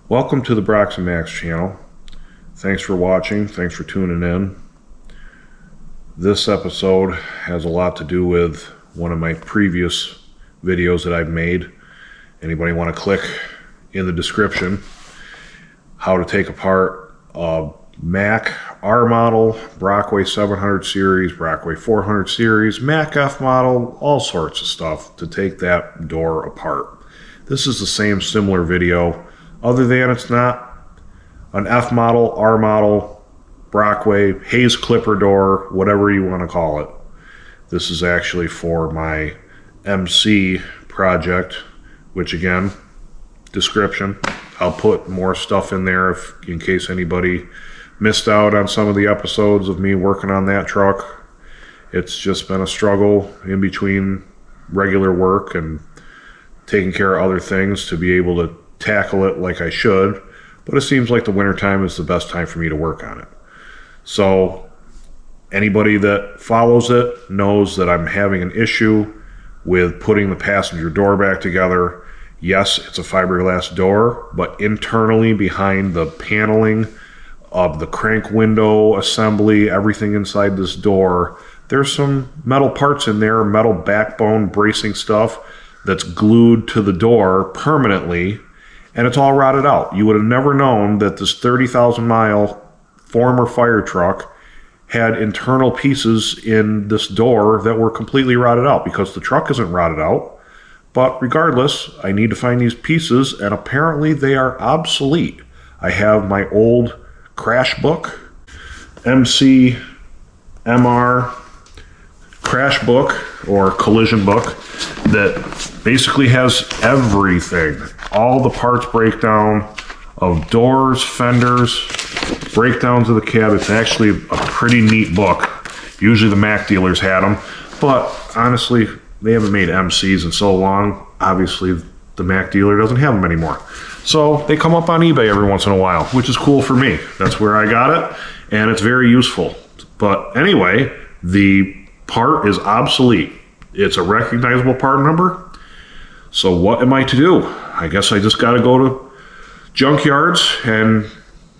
Welcome to the Brox and Max channel. Thanks for watching. Thanks for tuning in. This episode has a lot to do with one of my previous videos that I've made. Anybody want to click in the description how to take apart a Mack R model, Brockway 700 series, Brockway 400 series, Mack F model, all sorts of stuff to take that door apart. This is the same similar video, other than it's not an F model, R model, Brockway, Hayes clipper door, whatever you want to call it. This is actually for my MC project, which again, description. I'll put more stuff in there in case anybody missed out on some of the episodes of me working on that truck. It's just been a struggle in between regular work and taking care of other things to be able to tackle it like I should, but it seems like the wintertime is the best time for me to work on it. So anybody that follows it knows that I'm having an issue with putting the passenger door back together. Yes, it's a fiberglass door, but internally behind the paneling of the crank window assembly, everything inside this door, there's some metal parts in there, metal backbone bracing stuff that's glued to the door permanently, and it's all rotted out. You would have never known that this 30,000 mile former fire truck had internal pieces in this door that were completely rotted out, because the truck isn't rotted out. But regardless, I need to find these pieces, and apparently they are obsolete. I have my old crash book, MC MR crash book or collision book, that basically has everything, all the parts breakdown of doors, fenders, breakdowns of the cab. It's actually a pretty neat book. Usually the Mack dealers had them, but honestly, they haven't made MCs in so long. Obviously, the Mack dealer doesn't have them anymore. So they come up on eBay every once in a while, which is cool for me. That's where I got it, and it's very useful. But anyway, the part is obsolete. It's a recognizable part number. So what am I to do? I guess I just got to go to junkyards and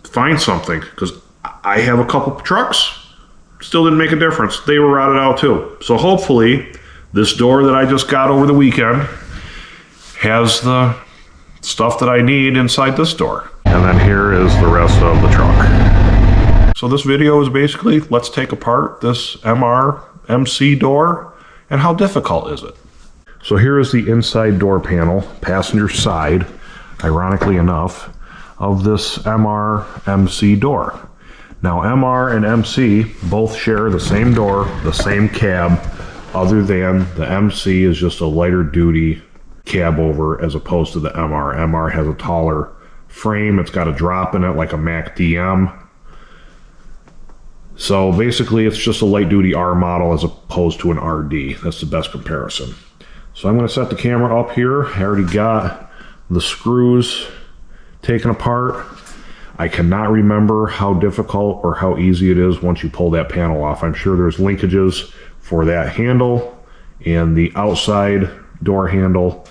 find something, because I have a couple trucks. Still didn't make a difference. They were rotted out too. So hopefully this door that I just got over the weekend has the stuff that I need inside this door. And then here is the rest of the truck. So this video is basically, let's take apart this MC door, and how difficult is it? So here is the inside door panel, passenger side, ironically enough, of this MC door. Now MR and MC both share the same door, the same cab, other than the MC is just a lighter duty cabover as opposed to the MR. MR has a taller frame, it's got a drop in it like a Mack DM. So basically it's just a light duty R model as opposed to an RD. That's the best comparison. So I'm going to set the camera up here. I already got the screws taken apart. I cannot remember how difficult or how easy it is once you pull that panel off. I'm sure there's linkages for that handle and the outside door handle.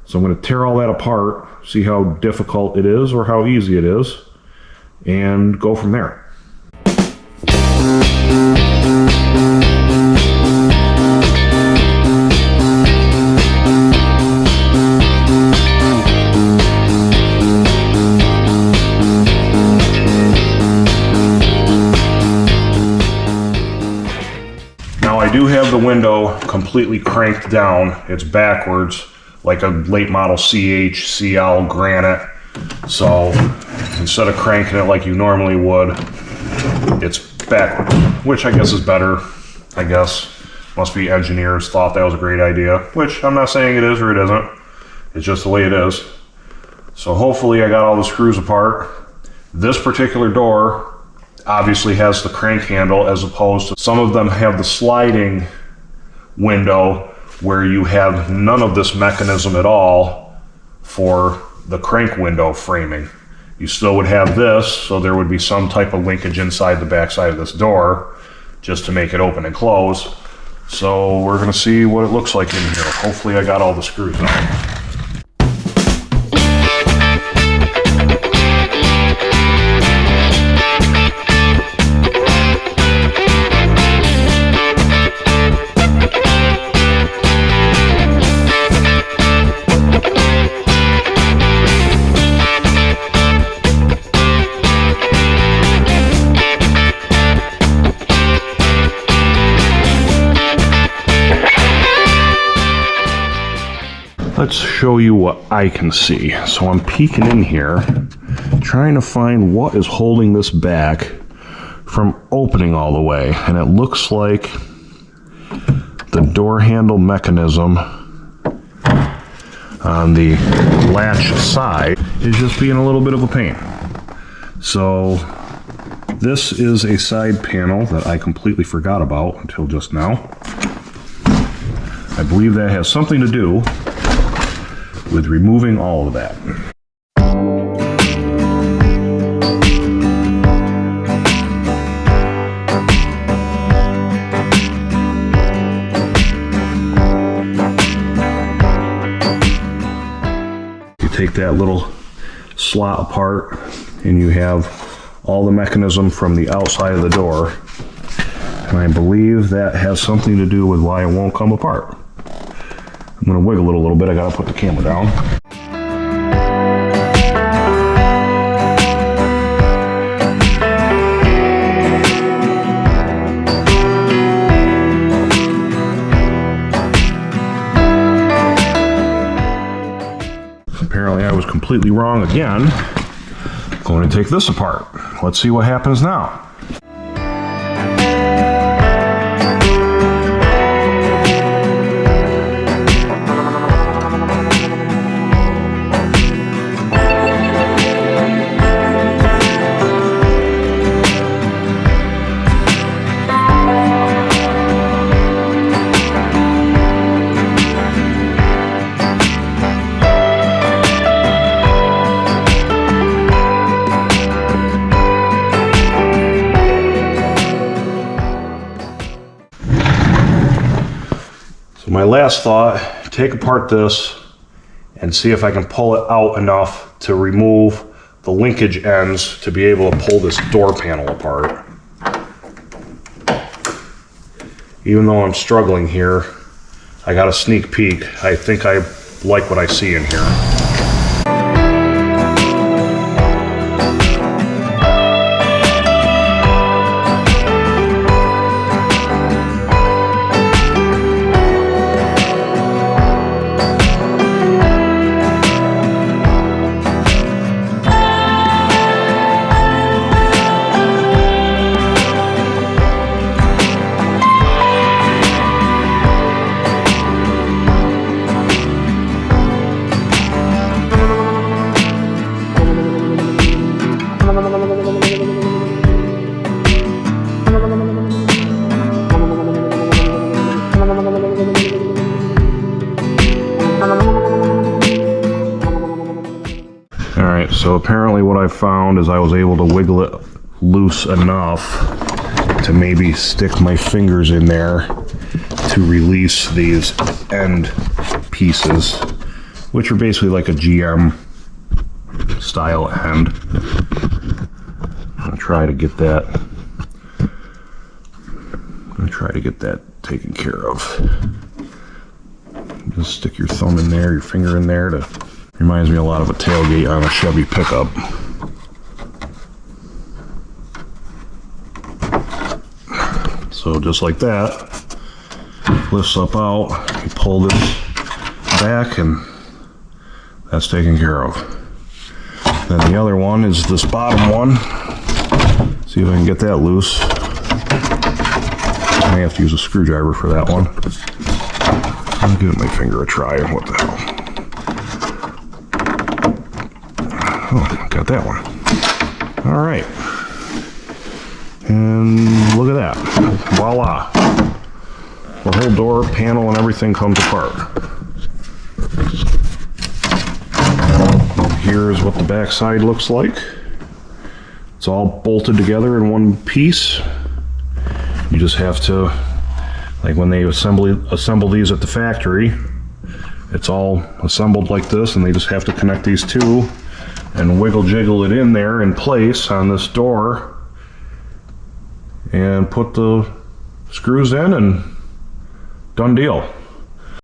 So I'm going to tear all that apart, see how difficult it is or how easy it is, and go from there. Now I do have the window completely cranked down. It's backwards, like a late model CH, CL Granite. So instead of cranking it like you normally would, it's backwards, which I guess is better. I guess must be engineers thought that was a great idea, which I'm not saying it is or it isn't. It's just the way it is. So hopefully I got all the screws apart. This particular door obviously has the crank handle, as opposed to some of them have the sliding window where you have none of this mechanism at all for the crank window framing. You still would have this, so there would be some type of linkage inside the backside of this door just to make it open and close. So we're going to see what it looks like in here. Hopefully I got all the screws out. Let's show you what I can see. So I'm peeking in here, trying to find what is holding this back from opening all the way. And it looks like the door handle mechanism on the latch side is just being a little bit of a pain. So this is a side panel that I completely forgot about until just now. I believe that has something to do with removing all of that. You take that little slot apart and you have all the mechanism from the outside of the door, and I believe that has something to do with why it won't come apart. I'm going to wiggle it a little bit. I got to put the camera down. Apparently I was completely wrong again. I'm going to take this apart. Let's see what happens now. My last thought, take apart this and see if I can pull it out enough to remove the linkage ends to be able to pull this door panel apart. Even though I'm struggling here, I got a sneak peek. I think I like what I see in here. Alright, so apparently what I found is I was able to wiggle it loose enough to maybe stick my fingers in there to release these end pieces, which are basically like a GM style end. I'm gonna try to get that taken care of. Just stick your thumb in there, your finger in there. Reminds me a lot of a tailgate on a Chevy pickup. So just like that, lifts up out, you pull this back, and that's taken care of. Then the other one is this bottom one. See if I can get that loose. I may have to use a screwdriver for that one. I'll give my finger a try. What the hell? Oh, got that one. All right. And look at that. Voila. The whole door panel and everything comes apart. And here's what the back side looks like. It's all bolted together in one piece. You just have to, like when they assemble these at the factory, it's all assembled like this, and they just have to connect these two and wiggle jiggle it in there in place on this door and put the screws in, and done deal.